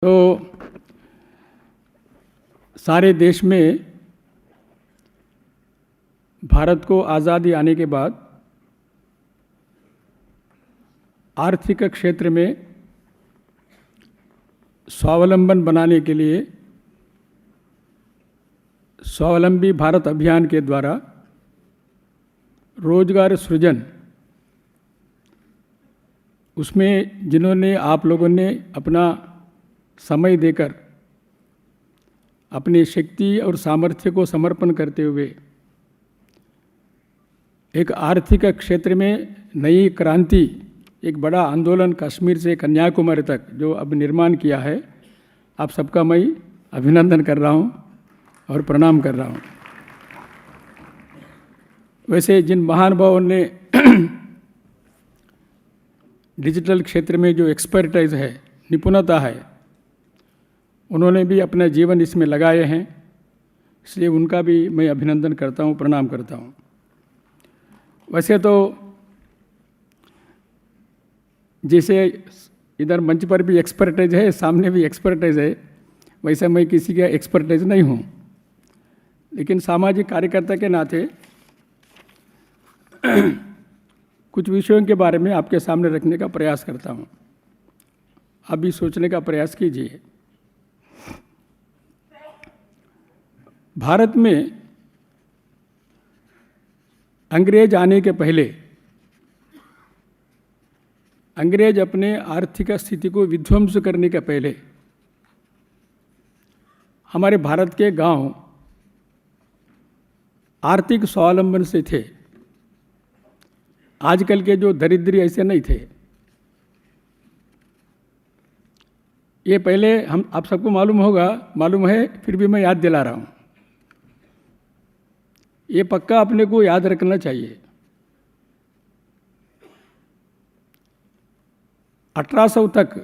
तो सारे देश में भारत को आज़ादी आने के बाद आर्थिक क्षेत्र में स्वावलंबन बनाने के लिए स्वावलंबी भारत अभियान के द्वारा रोजगार सृजन, उसमें जिन्होंने आप लोगों ने अपना समय देकर अपनी शक्ति और सामर्थ्य को समर्पण करते हुए एक आर्थिक क्षेत्र में नई क्रांति, एक बड़ा आंदोलन कश्मीर से कन्याकुमारी तक जो अब निर्माण किया है, आप सबका मैं अभिनंदन कर रहा हूं और प्रणाम कर रहा हूं। वैसे जिन महानुभावों ने डिजिटल क्षेत्र में जो एक्सपर्टाइज है, निपुणता है, उन्होंने भी अपना जीवन इसमें लगाए हैं, इसलिए उनका भी मैं अभिनंदन करता हूं, प्रणाम करता हूं। वैसे तो जैसे इधर मंच पर भी एक्सपर्टाइज है, सामने भी एक्सपर्टाइज है, वैसे मैं किसी का एक्सपर्टाइज नहीं हूं, लेकिन सामाजिक कार्यकर्ता के नाते कुछ विषयों के बारे में आपके सामने रखने का प्रयास करता हूं। आप भी सोचने का प्रयास कीजिए। भारत में अंग्रेज आने के पहले अंग्रेज अपने आर्थिक स्थिति को विध्वंस करने के पहले हमारे भारत के गांव आर्थिक स्वावलंबन से थे। आजकल के जो दरिद्री ऐसे नहीं थे। ये पहले हम आप सबको मालूम है, फिर भी मैं याद दिला रहा हूं। ये पक्का अपने को याद रखना चाहिए। 1800 तक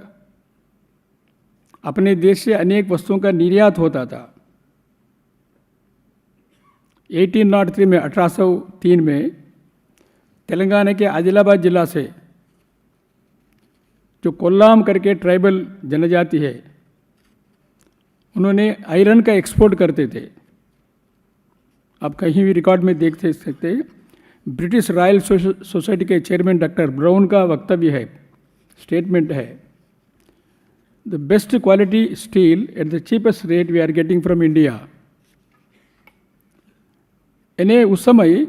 अपने देश से अनेक वस्तुओं का निर्यात होता था। 1803 में तेलंगाना के आदिलाबाद जिला से जो कोल्लाम करके ट्राइबल जनजाति है, उन्होंने आयरन का एक्सपोर्ट करते थे। आप कहीं भी रिकॉर्ड में देख सकते हैं। ब्रिटिश रॉयल सोसाइटी के चेयरमैन डॉक्टर ब्राउन का वक्तव्य है, स्टेटमेंट है, the best quality steel at the cheapest rate we are getting from India. यानी उस समय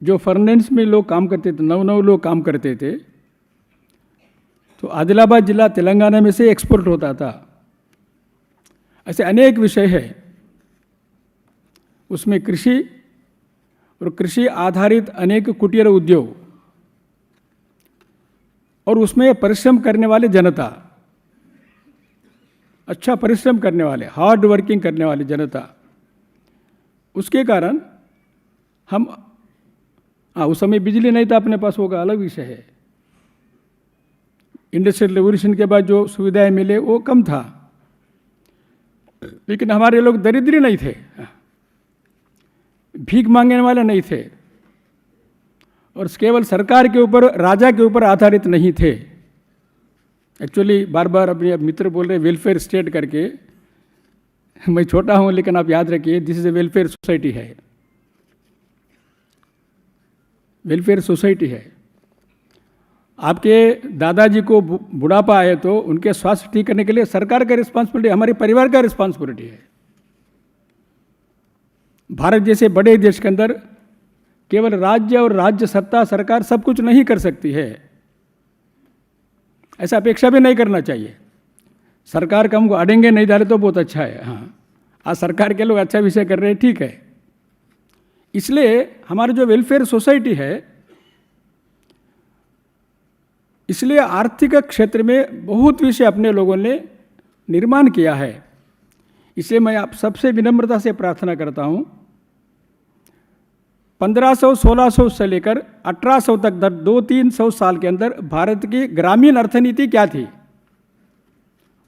जो फर्नेस में लोग काम करते थे, 9 लोग काम करते थे, तो आदिलाबाद जिला तेलंगाना में से एक्सपोर्ट होता था। ऐसे अनेक विषय है। उसमें कृषि और कृषि आधारित अनेक कुटीर उद्योग और उसमें परिश्रम करने वाले जनता, अच्छा परिश्रम करने वाले, हार्ड वर्किंग करने वाले जनता, उसके कारण हम उस समय बिजली नहीं था अपने पास, होगा अलग विषय है। इंडस्ट्रियल रेवोल्यूशन के बाद जो सुविधाएं मिले वो कम था, लेकिन हमारे लोग दरिद्री नहीं थे, भीख मांगने वाले नहीं थे, और केवल सरकार के ऊपर, राजा के ऊपर आधारित नहीं थे। एक्चुअली बार बार अपने मित्र बोल रहे वेलफेयर स्टेट करके, मैं छोटा हूं लेकिन आप याद रखिए, this is a welfare society है, वेलफेयर सोसाइटी है। आपके दादाजी को बुढ़ापा आए तो उनके स्वास्थ्य ठीक करने के लिए सरकार का रिस्पॉन्सिबिलिटी, हमारे परिवार का रिस्पॉन्सिबिलिटी है। भारत जैसे बड़े देश के अंदर केवल राज्य और राज्य सत्ता, सरकार सब कुछ नहीं कर सकती है, ऐसा अपेक्षा भी नहीं करना चाहिए। सरकार का हमको अड़ेंगे नहीं डाले तो बहुत अच्छा है। हाँ, आज सरकार के लोग अच्छा विषय कर रहे हैं, ठीक है। इसलिए हमारे जो वेलफेयर सोसाइटी है, इसलिए आर्थिक क्षेत्र में बहुत विषय अपने लोगों ने निर्माण किया है। इसलिए मैं आप सबसे विनम्रता से प्रार्थना करता हूं, 1500-1600 से लेकर 1800 तक 200-300 साल के अंदर भारत की ग्रामीण अर्थनीति क्या थी,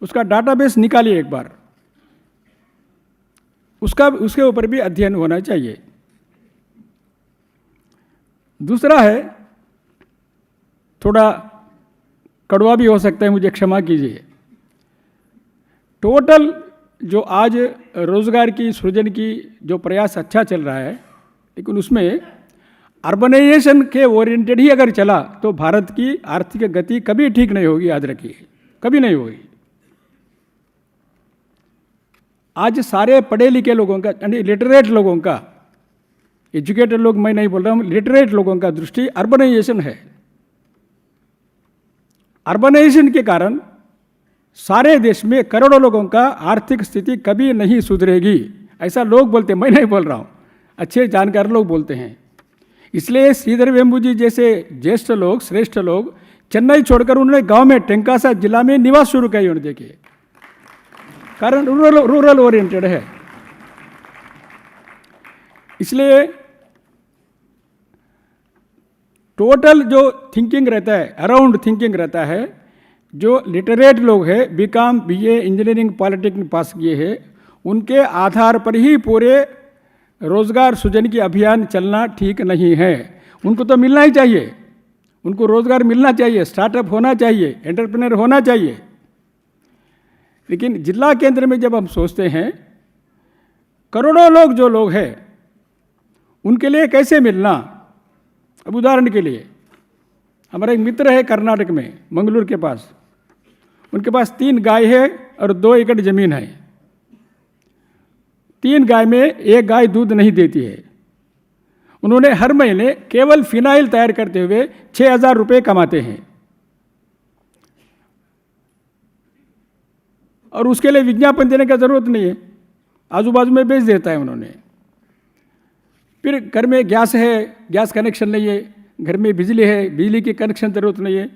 उसका डाटाबेस निकालिए एक बार, उसके ऊपर भी अध्ययन होना चाहिए। दूसरा है, थोड़ा कड़वा भी हो सकता है, मुझे क्षमा कीजिए, टोटल जो आज रोजगार की सृजन की जो प्रयास अच्छा चल रहा है, लेकिन उसमें अर्बनाइजेशन के ओरिएंटेड ही अगर चला तो भारत की आर्थिक गति कभी ठीक नहीं होगी, याद रखिए, कभी नहीं होगी। आज सारे पढ़े लिखे लोगों का, यानी लिटरेट लोगों का, एजुकेटेड लोग मैं नहीं बोल रहा हूँ, लिटरेट लोगों का दृष्टि अर्बनाइजेशन है। अर्बनाइजेशन के कारण सारे देश में करोड़ों लोगों का आर्थिक स्थिति कभी नहीं सुधरेगी, ऐसा लोग बोलते हैं, मैं नहीं बोल रहा हूँ, अच्छे जानकार लोग बोलते हैं। इसलिए श्रीधर वेम्बू जी जैसे ज्येष्ठ लोग, श्रेष्ठ लोग चेन्नई छोड़कर उन्होंने गांव में टेंकासा जिला में निवास शुरू किया। उन्होंने देखिए, कारण रूरल ओरिएंटेड है। इसलिए टोटल जो थिंकिंग रहता है, अराउंड थिंकिंग रहता है, जो लिटरेट लोग हैं, BCom, BA, engineering, polytechnic pass किए हैं, उनके आधार पर ही पूरे रोजगार सृजन की अभियान चलना ठीक नहीं है। उनको तो मिलना ही चाहिए, उनको रोजगार मिलना चाहिए, स्टार्टअप होना चाहिए, एंटरप्रेन्योर होना चाहिए। लेकिन जिला केंद्र में जब हम सोचते हैं करोड़ों लोग जो लोग हैं उनके लिए कैसे मिलना। अब उदाहरण के लिए हमारा एक मित्र है कर्नाटक में, मंगलूर के पास, उनके पास 3 गाय है और 2 एकड़ जमीन है। 3 गाय में 1 गाय दूध नहीं देती है। उन्होंने हर महीने केवल फिनाइल तैयार करते हुए 6,000 रुपये कमाते हैं, और उसके लिए विज्ञापन देने का जरूरत नहीं है, आजू बाजू में बेच देता है उन्होंने। फिर घर में गैस है, गैस कनेक्शन नहीं है, घर में बिजली है, बिजली की कनेक्शन जरूरत नहीं है,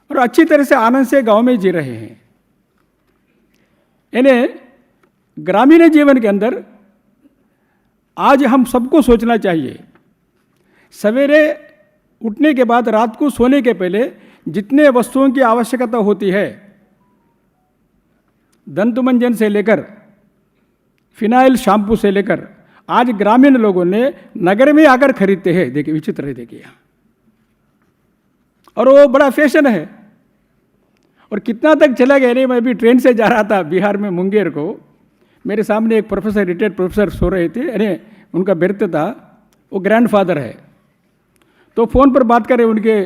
और अच्छी तरह से आनंद से गांव में जी रहे हैं। यानी ग्रामीण जीवन के अंदर आज हम सबको सोचना चाहिए, सवेरे उठने के बाद रात को सोने के पहले जितने वस्तुओं की आवश्यकता होती है, दंतमंजन से लेकर फिनाइल शैम्पू से लेकर, आज ग्रामीण लोगों ने नगर में आकर खरीदते हैं। देखिए, विचित्र है, देखिए, और वो बड़ा फैशन है। और कितना तक चला गया, नहीं, मैं भी ट्रेन से जा रहा था बिहार में मुंगेर को, मेरे सामने एक प्रोफेसर, रिटायर्ड प्रोफेसर सो रहे थे, अरे उनका बर्थ था, वो ग्रैंडफादर है, तो फ़ोन पर बात करें उनके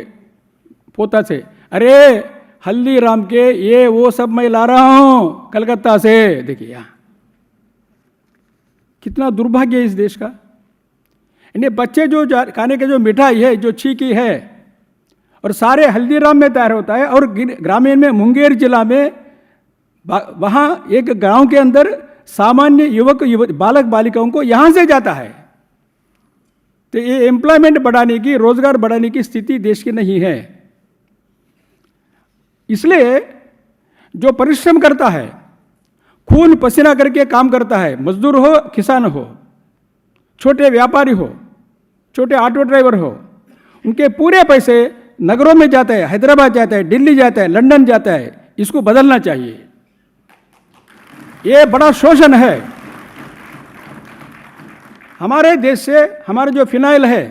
पोता से, अरे हल्दीराम के ये वो सब मैं ला रहा हूँ कलकत्ता से। देखिए यहाँ कितना दुर्भाग्य है इस देश का। इन्हें बच्चे जो खाने के जो मिठाई है, जो चीकी है, और सारे हल्दीराम में तैयार होता है, और ग्रामीण में मुंगेर जिला में वहाँ एक गांव के अंदर सामान्य युवक बालक बालिकाओं को यहाँ से जाता है। तो ये एम्प्लॉयमेंट बढ़ाने की, रोजगार बढ़ाने की स्थिति देश की नहीं है। इसलिए जो परिश्रम करता है, खून पसीना करके काम करता है, मजदूर हो, किसान हो, छोटे व्यापारी हो, छोटे ऑटो ड्राइवर हो, उनके पूरे पैसे नगरों में जाता है, हैदराबाद जाता है, दिल्ली जाता है, लंदन जाता है। इसको बदलना चाहिए, ये बड़ा शोषण है। हमारे देश से हमारे जो फिनाइल है,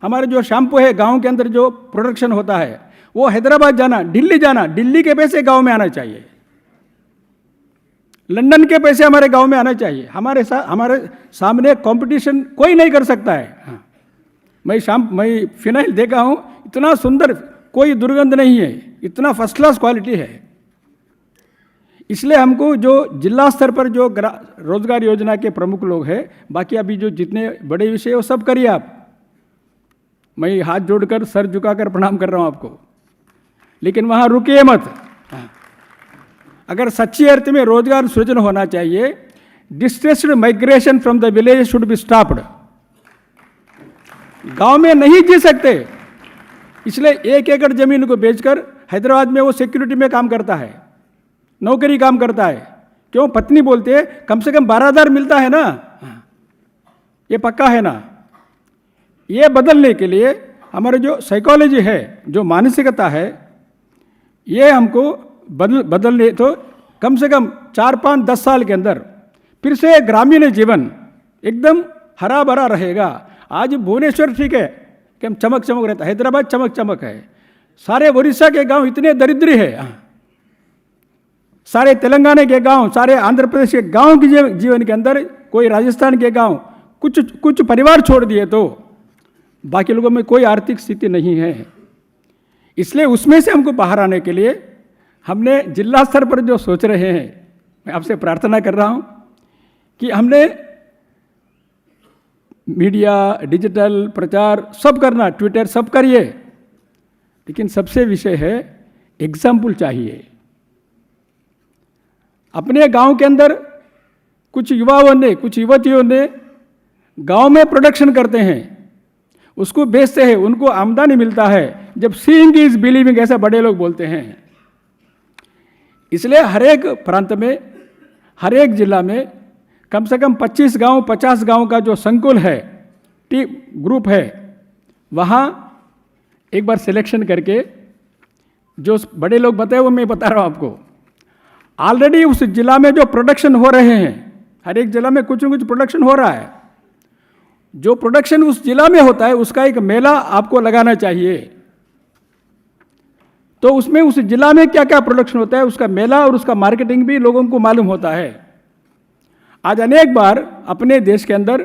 हमारे जो शैम्पू है, गांव के अंदर जो प्रोडक्शन होता है, वो हैदराबाद जाना, दिल्ली जाना, दिल्ली के पैसे गांव में आना चाहिए, लंदन के पैसे हमारे गांव में आना चाहिए। हमारे सामने कंपटीशन कोई नहीं कर सकता है। हाँ, मैं फिनाइल देखा हूँ, इतना सुंदर, कोई दुर्गंध नहीं है, इतना फर्स्ट क्लास क्वालिटी है। इसलिए हमको जो जिला स्तर पर जो रोजगार योजना के प्रमुख लोग हैं, बाकी अभी जो जितने बड़े विषय वो सब करिए आप, मैं हाथ जोड़कर सर झुकाकर प्रणाम कर रहा हूँ आपको, लेकिन वहाँ रुकिए मत। अगर सच्ची अर्थ में रोजगार सृजन होना चाहिए, distressed migration from the village should be stopped. गांव में नहीं जी सकते, इसलिए 1 एकड़ जमीन को बेचकर हैदराबाद में वो सिक्योरिटी में काम करता है, नौकरी काम करता है। क्यों? पत्नी बोलते है कम से कम 12,000 मिलता है ना, ये पक्का है ना। ये बदलने के लिए हमारे जो साइकोलॉजी है, जो मानसिकता है, ये हमको बदलने तो कम से कम 4, 5, 10 साल के अंदर फिर से ग्रामीण जीवन एकदम हरा भरा रहेगा। आज भुवनेश्वर ठीक है कि चमक चमक रहता है, हैदराबाद चमक चमक है, सारे उड़ीसा के गांव इतने दरिद्री है। सारे तेलंगाना के गांव, सारे आंध्र प्रदेश के गांव के जीवन के अंदर कोई राजस्थान के गांव, कुछ परिवार छोड़ दिए तो बाकी लोगों में कोई आर्थिक स्थिति नहीं है। इसलिए उसमें से हमको बाहर आने के लिए हमने जिला स्तर पर जो सोच रहे हैं, मैं आपसे प्रार्थना कर रहा हूं कि हमने मीडिया, डिजिटल प्रचार सब करना, ट्विटर सब करिए, लेकिन सबसे विषय है एग्जाम्पल चाहिए। अपने गांव के अंदर कुछ युवाओं ने, कुछ युवतियों ने गांव में प्रोडक्शन करते हैं, उसको बेचते हैं, उनको आमदनी मिलता है। जब सीइंग इज बिलीविंग ऐसा बड़े लोग बोलते हैं। इसलिए हर एक प्रांत में, हर एक जिला में कम से कम 25 गांव, 50 गांव का जो संकुल है, टीम ग्रुप है, वहाँ एक बार सिलेक्शन करके जो बड़े लोग बताए वो मैं बता रहा हूँ आपको। ऑलरेडी उस जिला में जो प्रोडक्शन हो रहे हैं, हर एक जिला में कुछ न कुछ प्रोडक्शन हो रहा है। जो प्रोडक्शन उस जिला में होता है उसका एक मेला आपको लगाना चाहिए। तो उसमें उस जिला में क्या क्या प्रोडक्शन होता है उसका मेला और उसका मार्केटिंग भी लोगों को मालूम होता है। आज अनेक बार अपने देश के अंदर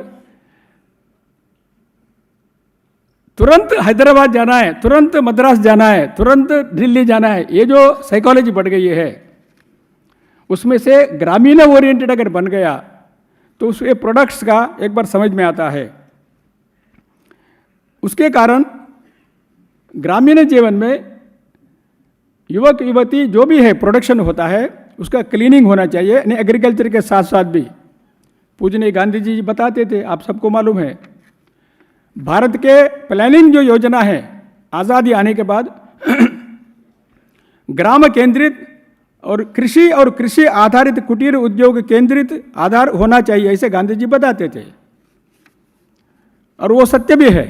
तुरंत हैदराबाद जाना है, तुरंत मद्रास जाना है, तुरंत दिल्ली जाना है, ये जो साइकोलॉजी बढ़ गई है, उसमें से ग्रामीण ओरिएंटेड अगर बन गया तो उसके प्रोडक्ट्स का एक बार समझ में आता है। उसके कारण ग्रामीण जीवन में युवक युवती जो भी है प्रोडक्शन होता है उसका क्लीनिंग होना चाहिए, यानी एग्रीकल्चर के साथ साथ भी। पूजनीय गांधी जी बताते थे, आप सबको मालूम है, भारत के प्लानिंग जो योजना है आज़ादी आने के बाद ग्राम केंद्रित और कृषि आधारित कुटीर उद्योग केंद्रित आधार होना चाहिए, ऐसे गांधी जी बताते थे। और वो सत्य भी है।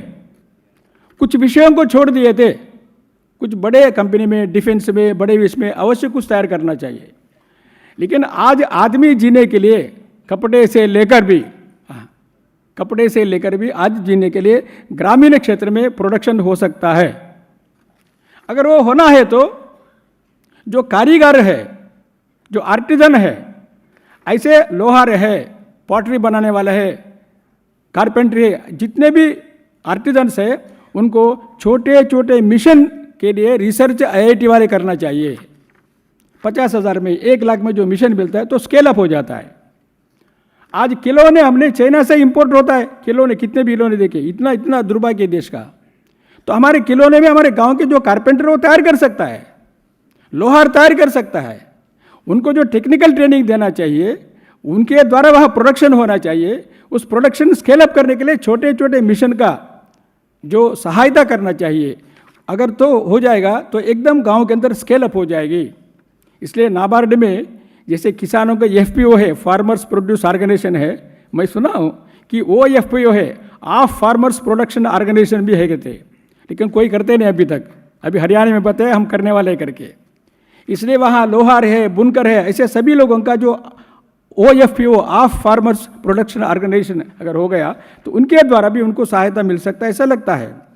कुछ विषयों को छोड़ दिए थे, कुछ बड़े कंपनी में, डिफेंस में, बड़े इसमें अवश्य कुछ तैयार करना चाहिए। लेकिन आज आदमी जीने के लिए कपड़े से लेकर भी आज जीने के लिए ग्रामीण क्षेत्र में प्रोडक्शन हो सकता है। अगर वो होना है तो जो कारीगर है, जो आर्टिजन है, ऐसे लोहार है, पॉटरी बनाने वाला है, कारपेंटरी है, जितने भी आर्टिजन्स है उनको छोटे छोटे मिशन के लिए रिसर्च IIT वाले करना चाहिए। 50,000 में, 1 लाख में जो मिशन मिलता है तो स्केल अप हो जाता है। आज खिलौने हमने चाइना से इंपोर्ट होता है, खिलौने कितने भी खिलौने देखे, इतना दुर्भाग्य देश का। तो हमारे खिलौने में हमारे गांव के जो कारपेंटर वो तैयार कर सकता है, लोहार तैयार कर सकता है। उनको जो टेक्निकल ट्रेनिंग देना चाहिए, उनके द्वारा वहाँ प्रोडक्शन होना चाहिए। उस प्रोडक्शन स्केल अप करने के लिए छोटे छोटे मिशन का जो सहायता करना चाहिए। अगर तो हो जाएगा तो एकदम गांव के अंदर स्केल अप हो जाएगी। इसलिए नाबार्ड में जैसे किसानों का FPO है, फार्मर्स प्रोड्यूस ऑर्गेनाइजेशन है, मैं सुना हूँ कि वो FPO है, ऑफ फार्मर्स प्रोडक्शन ऑर्गेनाइजेशन भी है कहते, लेकिन कोई करते नहीं अभी तक। अभी हरियाणा में बताया हम करने वाले करके। इसलिए वहाँ लोहार है, बुनकर है, ऐसे सभी लोगों का जो OFPO of farmers production organization अगर हो गया तो उनके द्वारा भी उनको सहायता मिल सकता है, ऐसा लगता है।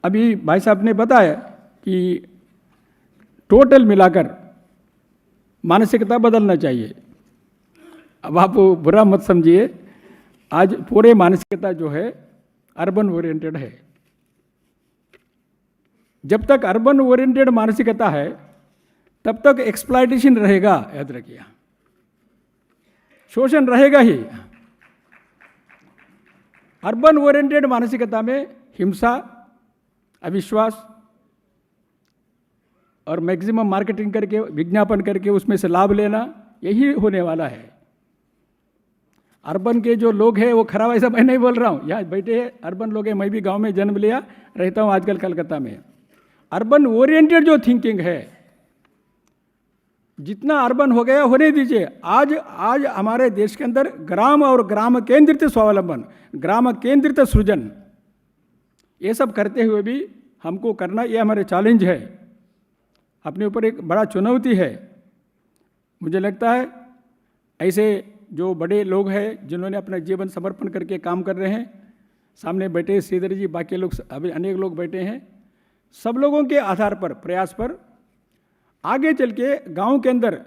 अभी भाई साहब ने बताया कि टोटल मिलाकर मानसिकता बदलना चाहिए। अब आप बुरा मत समझिए, आज पूरे मानसिकता जो है अर्बन ओरिएंटेड है। जब तक अर्बन ओरिएंटेड मानसिकता है तब तक एक्सप्लॉयटेशन रहेगा, याद रखिए, शोषण रहेगा ही। अर्बन ओरिएंटेड मानसिकता में हिंसा, अविश्वास और मैक्सिमम मार्केटिंग करके, विज्ञापन करके उसमें से लाभ लेना, यही होने वाला है। अर्बन के जो लोग हैं वो खराब, ऐसा मैं नहीं बोल रहा हूँ, यहाँ बैठे अर्बन लोग हैं, मैं भी गांव में जन्म लिया, रहता हूँ आजकल कलकत्ता में। अर्बन ओरिएंटेड जो थिंकिंग है, जितना अर्बन हो गया होने दीजिए। आज हमारे देश के अंदर ग्राम और ग्राम केंद्रित स्वावलंबन, ग्राम केंद्रित सृजन, ये सब करते हुए भी हमको करना, ये हमारे चैलेंज है, अपने ऊपर एक बड़ा चुनौती है। मुझे लगता है ऐसे जो बड़े लोग हैं जिन्होंने अपना जीवन समर्पण करके काम कर रहे हैं, सामने बैठे श्रीधर जी, बाकी लोग अभी अनेक लोग बैठे हैं, सब लोगों के आधार पर, प्रयास पर आगे चल के गाँव के अंदर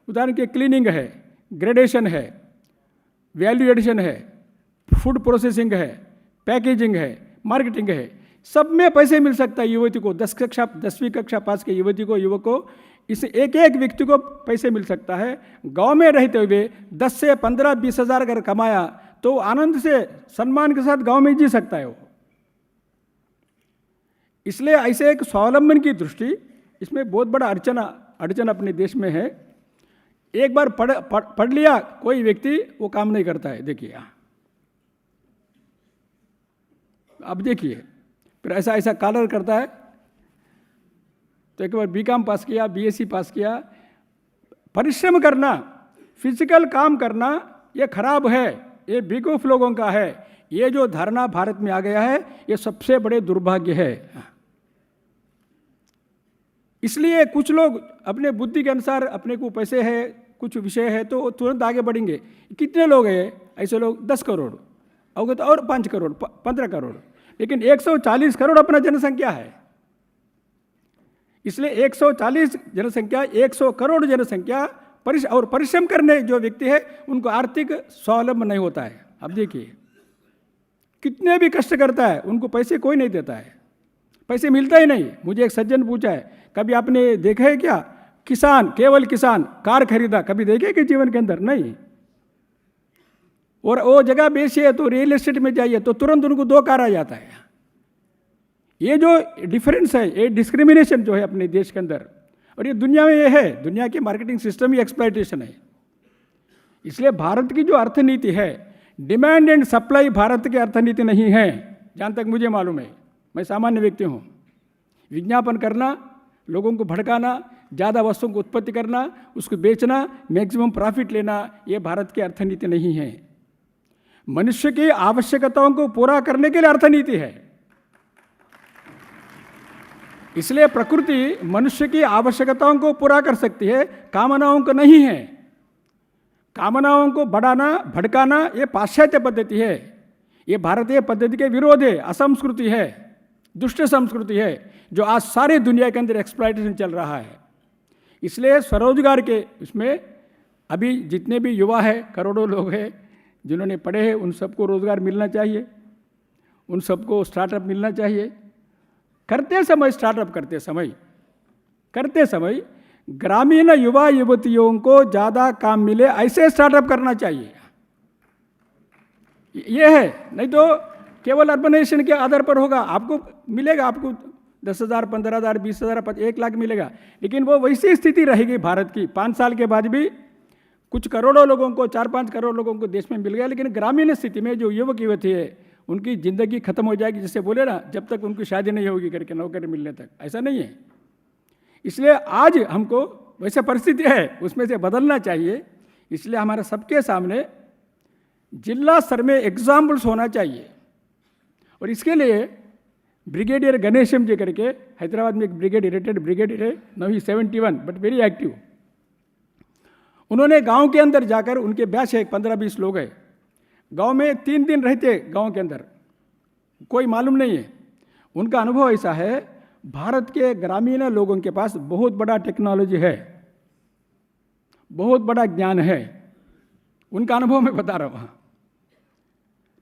उदाहरण के क्लीनिंग है, ग्रेडेशन है, वैल्यू एडिशन है, फूड प्रोसेसिंग है, पैकेजिंग है, मार्केटिंग है, सब में पैसे मिल सकता है युवती को। 10वीं कक्षा पास के युवती को, युवक को, इस एक एक व्यक्ति को पैसे मिल सकता है। गांव में रहते हुए 10 से 15, 20 हज़ार अगर कमाया तो आनंद से, सम्मान के साथ गांव में जी सकता है वो। इसलिए ऐसे एक स्वावलंबन की दृष्टि, इसमें बहुत बड़ा अड़चन अपने देश में है। एक बार पढ़ लिया कोई व्यक्ति, वो काम नहीं करता है। देखिए अब देखिए, फिर ऐसा कॉलर करता है। तो एक बार बीकॉम पास किया, बीएससी पास किया, परिश्रम करना, फिजिकल काम करना ये खराब है, ये बेवकूफ लोगों का है। ये जो धारणा भारत में आ गया है, ये सबसे बड़े दुर्भाग्य है। इसलिए कुछ लोग अपने बुद्धि के अनुसार, अपने को पैसे है, कुछ विषय है तो तुरंत आगे बढ़ेंगे। कितने लोग हैं ऐसे लोग? 10 करोड़, अवगत, और 5 करोड़, 15 करोड़, लेकिन 140 करोड़ अपना जनसंख्या है। इसलिए 140 जनसंख्या, 100 करोड़ जनसंख्या, और परिश्रम करने जो व्यक्ति है उनको आर्थिक स्वावलंबन नहीं होता है। अब देखिए कितने भी कष्ट करता है, उनको पैसे कोई नहीं देता है, पैसे मिलता ही नहीं। मुझे एक सज्जन पूछा है, कभी आपने देखा है क्या किसान, केवल किसान कार खरीदा, कभी देखे कि जीवन के अंदर? नहीं। और वो जगह बेची है तो रियल एस्टेट में जाइए तो तुरंत उनको 2 कार आ जाता है। ये जो डिफरेंस है, ये डिस्क्रिमिनेशन जो है अपने देश के अंदर, और ये दुनिया में ये है। दुनिया की मार्केटिंग सिस्टम ही एक्सप्लॉयटेशन है। इसलिए भारत की जो अर्थनीति है, डिमांड एंड सप्लाई भारत की अर्थनीति नहीं है, जहाँ तक मुझे मालूम है। मैं सामान्य व्यक्ति हूँ। विज्ञापन करना, लोगों को भड़काना, ज़्यादा वस्तुओं को उत्पत्ति करना, उसको बेचना, मैक्सिमम प्रॉफिट लेना, ये भारत की अर्थनीति नहीं है। मनुष्य की आवश्यकताओं को पूरा करने के लिए अर्थनीति है। इसलिए प्रकृति मनुष्य की आवश्यकताओं को पूरा कर सकती है, कामनाओं को नहीं है। कामनाओं को बढ़ाना, भड़काना, ये पाश्चात्य पद्धति है, ये भारतीय पद्धति के विरोध है, असंस्कृति है, दुष्ट संस्कृति है, जो आज सारी दुनिया के अंदर एक्सप्लॉयटेशन चल रहा है। इसलिए स्वरोजगार के इसमें अभी जितने भी युवा हैं, करोड़ों लोग हैं जिन्होंने पढ़े हैं, उन सबको रोजगार मिलना चाहिए, उन सबको स्टार्टअप मिलना चाहिए। स्टार्टअप करते समय ग्रामीण युवा युवतियों को ज़्यादा काम मिले, ऐसे स्टार्टअप करना चाहिए। ये है, नहीं तो केवल अर्बनाइजेशन के आधार पर होगा। आपको मिलेगा, आपको 10,000, 15,000, 20,000, 1 लाख मिलेगा, लेकिन वो वैसी स्थिति रहेगी भारत की। 5 साल के बाद भी कुछ करोड़ों लोगों को, 4-5 करोड़ लोगों को देश में मिल गया, लेकिन ग्रामीण स्थिति में जो युवक युवती है उनकी ज़िंदगी खत्म हो जाएगी। जैसे बोले ना, जब तक उनकी शादी नहीं होगी करके, नौकरी मिलने तक, ऐसा नहीं है। इसलिए आज हमको वैसे परिस्थिति है, उसमें से बदलना चाहिए। इसलिए हमारे सबके सामने जिला स्तर में एग्जाम्पल्स होना चाहिए। और इसके लिए ब्रिगेडियर गणेशम जी करके हैदराबाद में एक रिटायर्ड ब्रिगेडियर है, now he 71 but very active. उन्होंने गांव के अंदर जाकर, उनके बैच है 15-20 लोग हैं, गांव में 3 दिन रहते, गांव के अंदर कोई मालूम नहीं है। उनका अनुभव ऐसा है, भारत के ग्रामीण लोगों के पास बहुत बड़ा टेक्नोलॉजी है, बहुत बड़ा ज्ञान है, उनका अनुभव मैं बता रहा हूँ।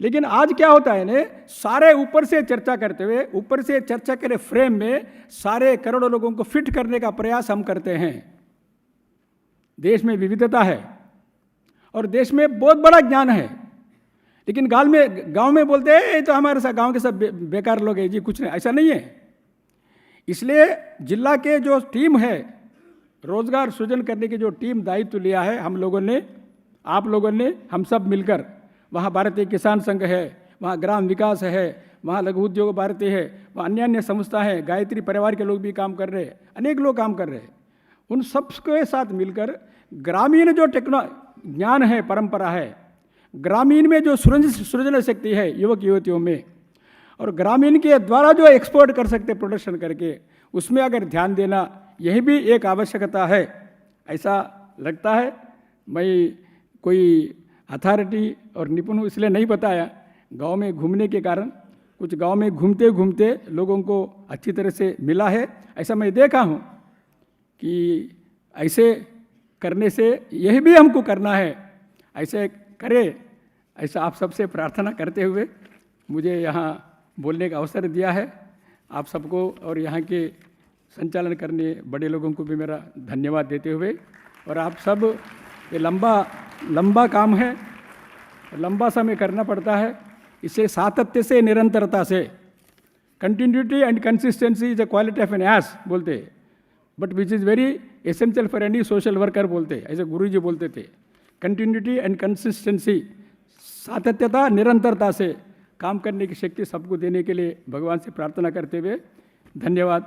लेकिन आज क्या होता है ने, सारे ऊपर से चर्चा करते हुए, ऊपर से चर्चा करे फ्रेम में सारे करोड़ों लोगों को फिट करने का प्रयास हम करते हैं। देश में विविधता है और देश में बहुत बड़ा ज्ञान है, लेकिन गांव में बोलते हैं तो हमारे साथ गांव के सब बेकार लोग हैं जी, कुछ नहीं, ऐसा नहीं है। इसलिए जिला के जो टीम है, रोजगार सृजन करने की जो टीम दायित्व लिया है, हम लोगों ने, आप लोगों ने, हम सब मिलकर, वहाँ भारतीय किसान संघ है, वहाँ ग्राम विकास है, वहाँ लघु उद्योग भारती है, वहाँ अन्य संस्था है, गायत्री परिवार के लोग भी काम कर रहे हैं, अनेक लोग काम कर रहे हैं। उन सबके साथ मिलकर ग्रामीण जो ज्ञान है, परंपरा है, ग्रामीण में जो सृजन शक्ति है युवक युवतियों में, और ग्रामीण के द्वारा जो एक्सपोर्ट कर सकते प्रोडक्शन करके, उसमें अगर ध्यान देना, यही भी एक आवश्यकता है, ऐसा लगता है। मैं कोई अथॉरिटी और निपुण इसलिए नहीं बताया, गांव में घूमने के कारण कुछ गांव में घूमते घूमते लोगों को अच्छी तरह से मिला है। ऐसा मैं देखा हूँ कि ऐसे करने से यही भी हमको करना है, ऐसे करें, ऐसा आप सबसे प्रार्थना करते हुए मुझे यहाँ बोलने का अवसर दिया है। आप सबको और यहाँ के संचालन करने बड़े लोगों को भी मेरा धन्यवाद देते हुए, और आप सब, ये लंबा काम है, लंबा समय करना पड़ता है, इसे सातत्य से, निरंतरता से, continuity and consistency is a quality of an S बोलते हैं, but which is very essential for any social worker बोलते, ऐसे गुरु जी बोलते थे। कंटिन्यूटी एंड कंसिस्टेंसी, सातत्यता, निरंतरता से काम करने की शक्ति सबको देने के लिए भगवान से प्रार्थना करते हुए धन्यवाद।